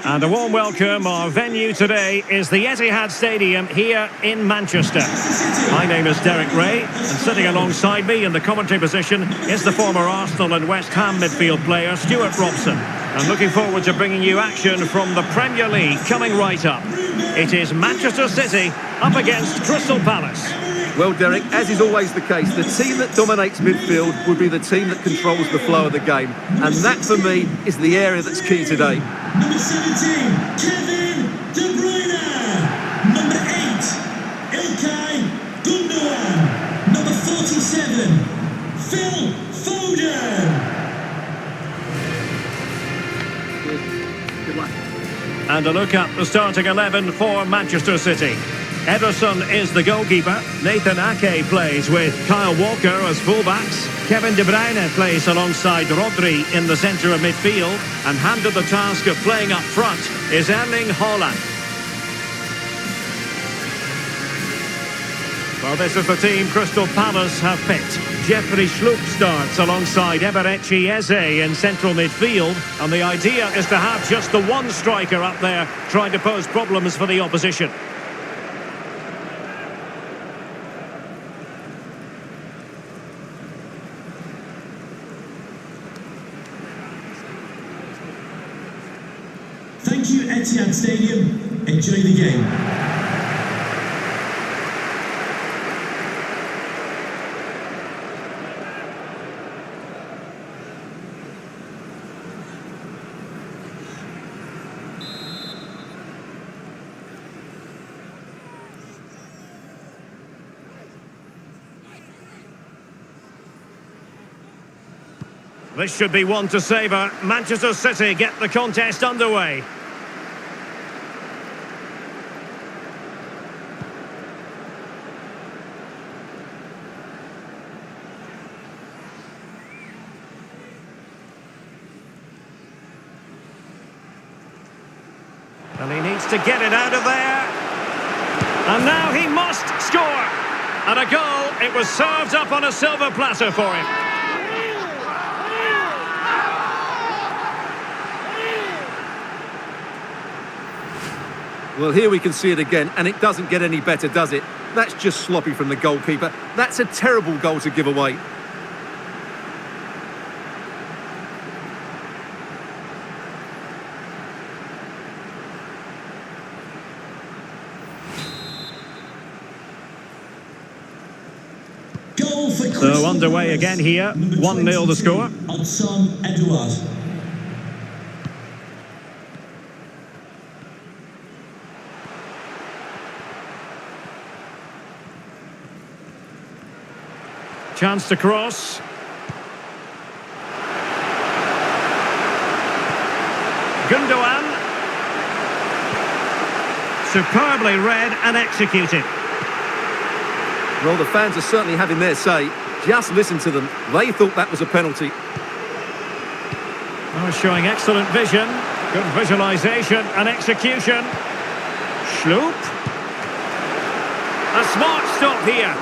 And a warm welcome. Our venue today is the Etihad Stadium here in Manchester. My name is Derek Ray, and sitting alongside me in the commentary position is the former Arsenal and West Ham midfield player Stuart Robson. I'm looking forward to bringing you action from the Premier League coming right up. It is Manchester City up against Crystal Palace. Well, Derek, as is always the case, the team that dominates midfield would be the team that controls the flow of the game. And that, for me, is the area that's key today. Number 17, Kevin De Bruyne. Number 8, Ilkay Gundogan. Number 47, Phil Foden. Good luck. And a look at the starting 11 for Manchester City. Ederson is the goalkeeper. Nathan Ake plays with Kyle Walker as fullbacks. Kevin De Bruyne plays alongside Rodri in the centre of midfield. And handed the task of playing up front is Erling Haaland. Well, this is the team Crystal Palace have picked. Jeffrey Schlupp starts alongside RH Koila in central midfield. And the idea is to have just the one striker up there trying to pose problems for the opposition. Thank you, Etihad Stadium. Enjoy the game. This should be one to savour. Manchester City get the contest underway. And he needs to get it out of there. And now he must score. And a goal. It was served up on a silver platter for him. Well, here we can see it again, and it doesn't get any better, does it? That's just sloppy from the goalkeeper. That's a terrible goal to give away. Goal for So underway again here. 1-0 the score. Odson Edouard. Chance to cross. Gundogan. Superbly read and executed. Well, the fans are certainly having their say. Just listen to them. They thought that was a penalty. Oh, showing excellent vision. Good visualisation and execution. Schlupp. A smart stop here.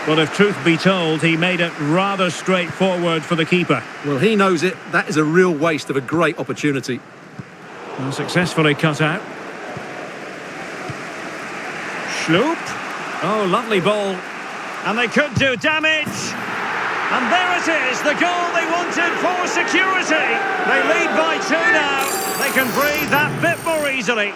Well, if truth be told, he made it rather straightforward for the keeper. Well, he knows it. That is a real waste of a great opportunity. Well, successfully cut out. Schlupp. Oh, lovely ball. And they could do damage. And there it is, the goal they wanted for security. They lead by 2 now. They can breathe that bit more easily.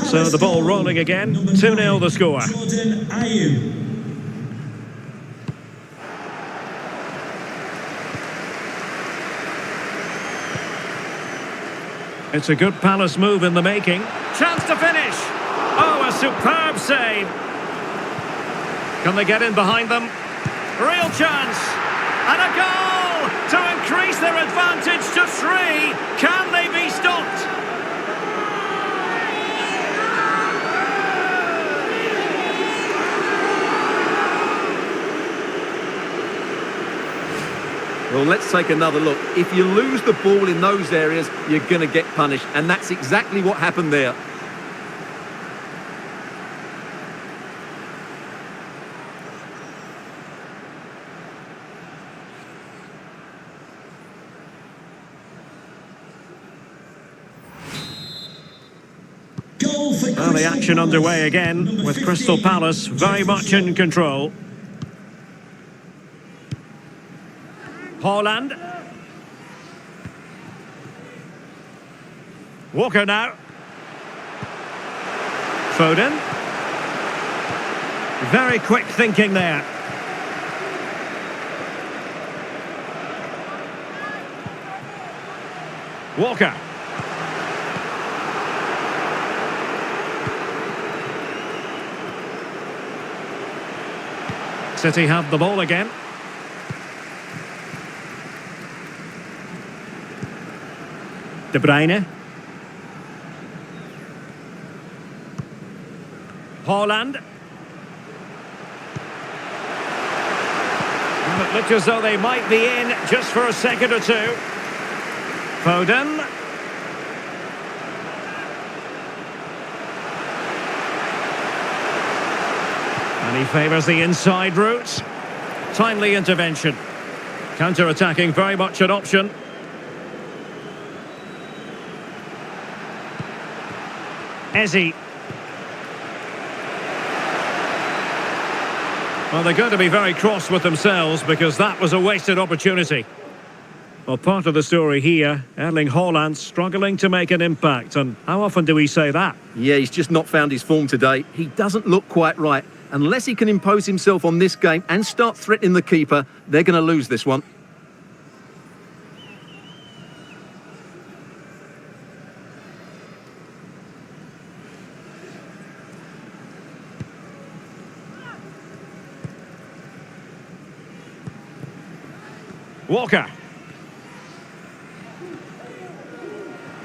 So the ball rolling again. 2-0 the score. Jordan Ayew. It's a good Palace move in the making. Chance to finish. Oh, a superb save. Can they get in behind them? Real chance. And a goal to increase their advantage to 3. Can they be stopped? Well, let's take another look. If you lose the ball in those areas, you're going to get punished. And that's exactly what happened there. Goal for Well, the action Palace. underway again Number with Crystal 15, Palace very much in control. Haaland. Walker now. Foden. Very quick thinking there. Walker. City have the ball again. De Bruyne. Haaland. Well, it looked as though they might be in just for a second or two. Foden. And he favours the inside route. Timely intervention. Counter-attacking, very much an option. Eze. Well, they're going to be very cross with themselves because that was a wasted opportunity. Well, part of the story here, Erling Haaland struggling to make an impact. And how often do we say that? Yeah, he's just not found his form today. He doesn't look quite right. Unless he can impose himself on this game and start threatening the keeper, they're going to lose this one. Walker.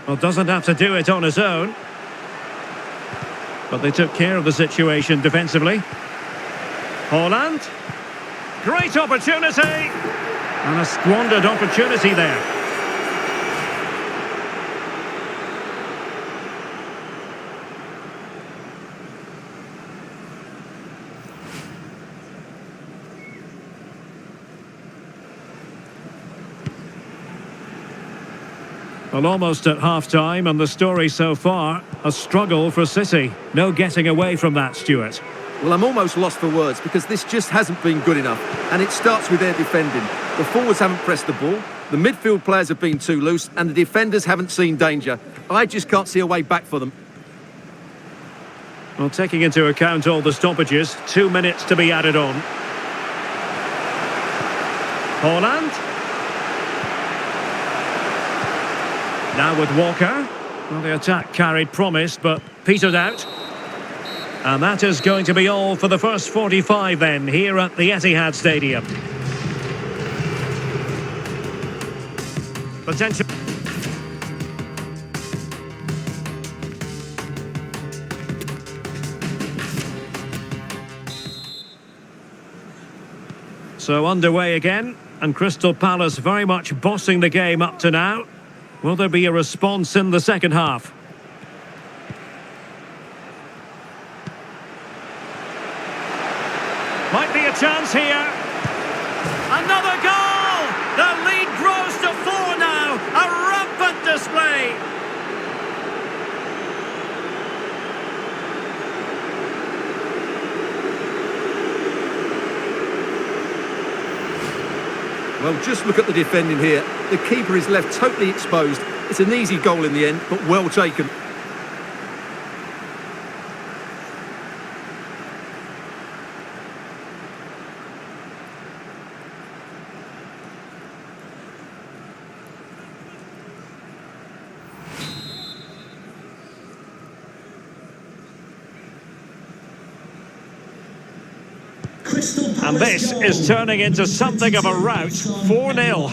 Well, doesn't have to do it on his own. But they took care of the situation defensively. Haaland. Great opportunity. And a squandered opportunity there. Well, almost at half-time, and the story so far, a struggle for City. No getting away from that, Stuart. Well, I'm almost lost for words because this just hasn't been good enough. And it starts with their defending. The forwards haven't pressed the ball, the midfield players have been too loose, and the defenders haven't seen danger. I just can't see a way back for them. Well, taking into account all the stoppages, 2 minutes to be added on. Haaland. Now with Walker. Well, the attack carried promise, but petered out. And that is going to be all for the first 45 then, here at the Etihad Stadium. Potential. So underway again, and Crystal Palace very much bossing the game up to now. Will there be a response in the second half? Might be a chance here. Another goal! The lead grows to 4 now. A rampant display. Well, just look at the defending here. The keeper is left totally exposed. It's an easy goal in the end, but well taken. And this is turning into something of a rout. 4-0.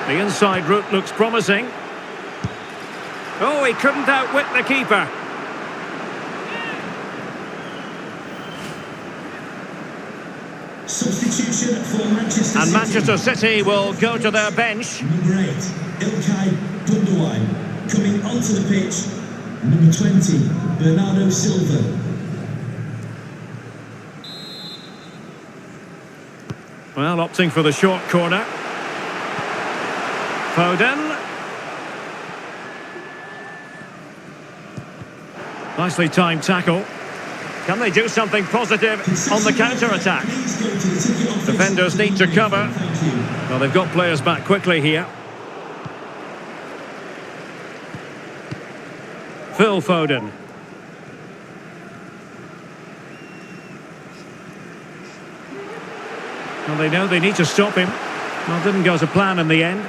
The inside route looks promising. Oh, he couldn't outwit the keeper. Substitution for Manchester And City. Manchester City will go to their bench. Number 8, Ilkay Gundogan. Coming onto the pitch, number 20, Bernardo Silva. Well, opting for the short corner. Foden. Nicely timed tackle. Can they do something positive on the counter-attack? Defenders need to cover. Well, they've got players back quickly here. Phil Foden. Well, they know they need to stop him. Well, it didn't go to plan in the end.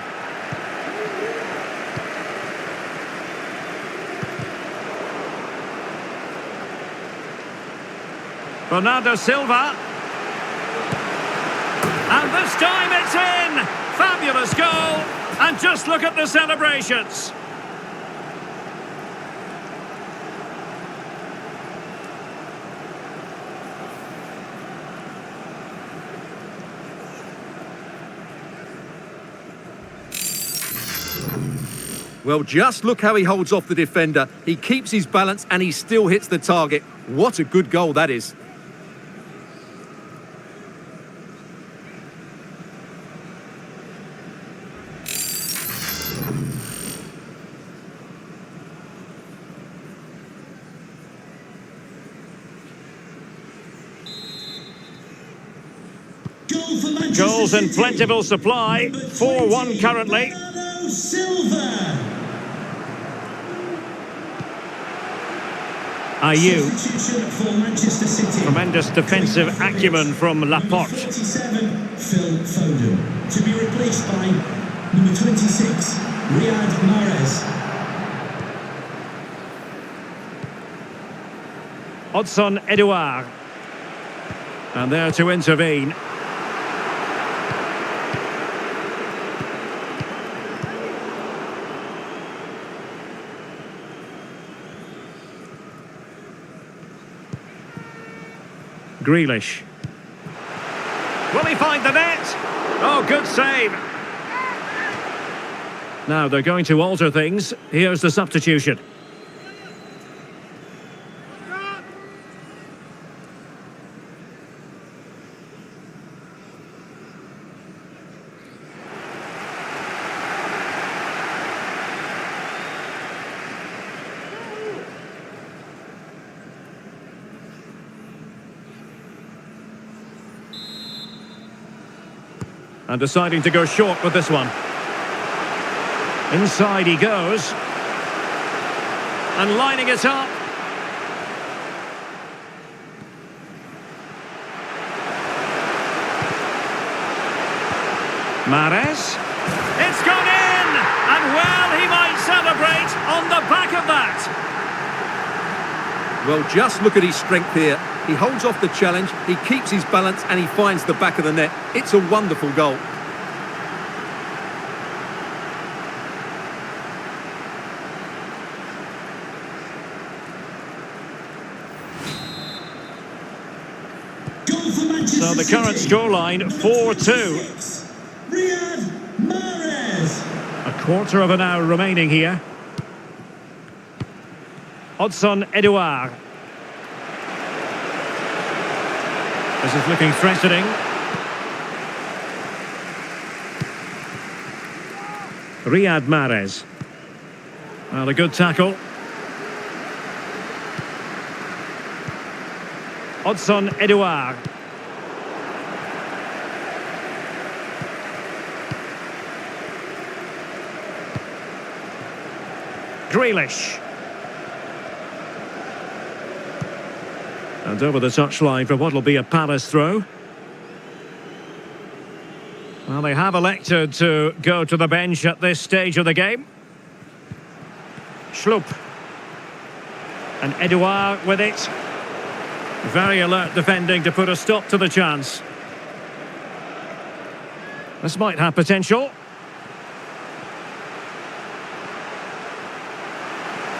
Bernardo Silva. And this time it's in! Fabulous goal! And just look at the celebrations. Well, just look how he holds off the defender. He keeps his balance and he still hits the target. What a good goal that is. Goal for Manchester Goals in City. plentiful supply. 4-1 currently. Bernardo Silva. Ayew. Substitution for Manchester City. Tremendous defensive acumen from Laporte. 47, Phil Foden. To be replaced by number 26, Riyad Mahrez. Hudson Edouard. And there to intervene. Grealish. Will he find the net? Oh, good save. Now they're going to alter things. Here's the substitution. And deciding to go short with this one. Inside he goes. And lining it up. Mahrez. It's gone in! And well, he might celebrate on the back of that. Well, just look at his strength here. He holds off the challenge, he keeps his balance and he finds the back of the net. It's a wonderful goal. Goal for Manchester So the current City. scoreline, 4-2. Riyad Mahrez. A quarter of an hour remaining here. Hudson Edouard. This is looking threatening. Riyad Mahrez. Well, a good tackle. Hudson Edouard. Grealish. And over the touchline for what will be a Palace throw. Well, they have elected to go to the bench at this stage of the game. Schlupp. And Edouard with it. Very alert defending to put a stop to the chance. This might have potential.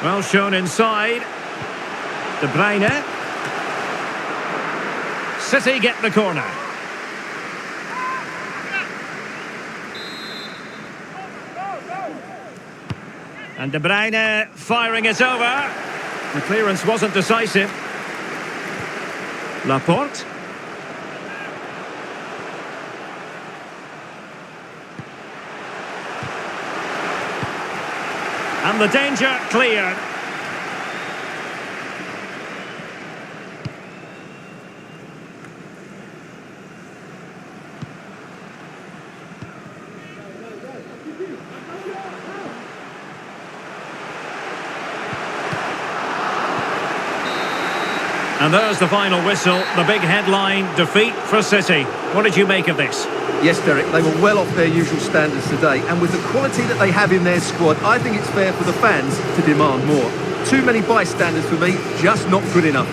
Well shown inside. De Bruyne. City get the corner. And De Bruyne firing it over. The clearance wasn't decisive. Laporte. And the danger cleared. And there's the final whistle, the big headline, defeat for City. What did you make of this? Yes, Derek, they were well off their usual standards today, and with the quality that they have in their squad, I think it's fair for the fans to demand more. Too many bystanders for me, just not good enough.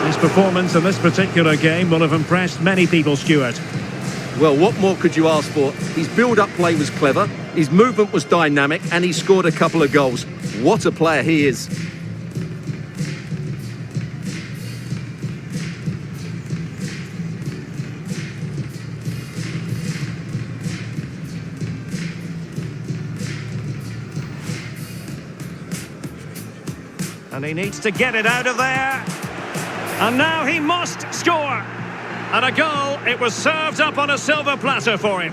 His performance in this particular game will have impressed many people, Stuart. Well, what more could you ask for? His build-up play was clever, his movement was dynamic, and he scored a couple of goals. What a player he is. And he needs to get it out of there. And now he must score. And a goal, it was served up on a silver platter for him.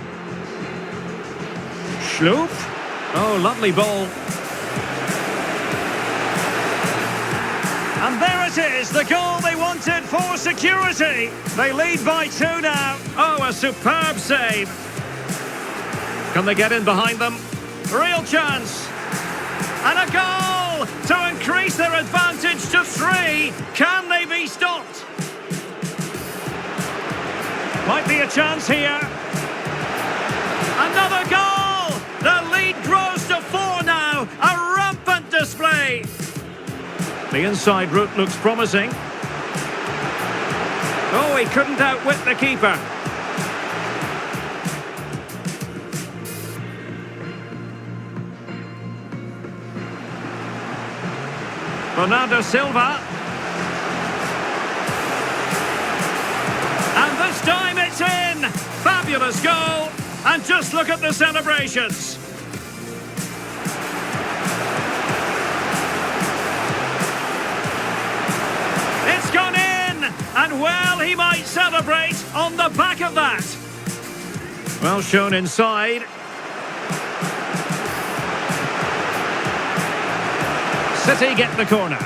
Schloop. Oh, lovely ball. And there it is, the goal they wanted for security. They lead by 2 now. Oh, a superb save. Can they get in behind them? Real chance. And a goal to increase their advantage to 3. Can they be stopped? Might be a chance here. Another goal! The lead grows to 4 now. A rampant display. The inside route looks promising. Oh, he couldn't outwit the keeper. Bernardo Silva. And this time it's in! Fabulous goal! And just look at the celebrations. It's gone in! And well, he might celebrate on the back of that. Well shown inside. City get the corner.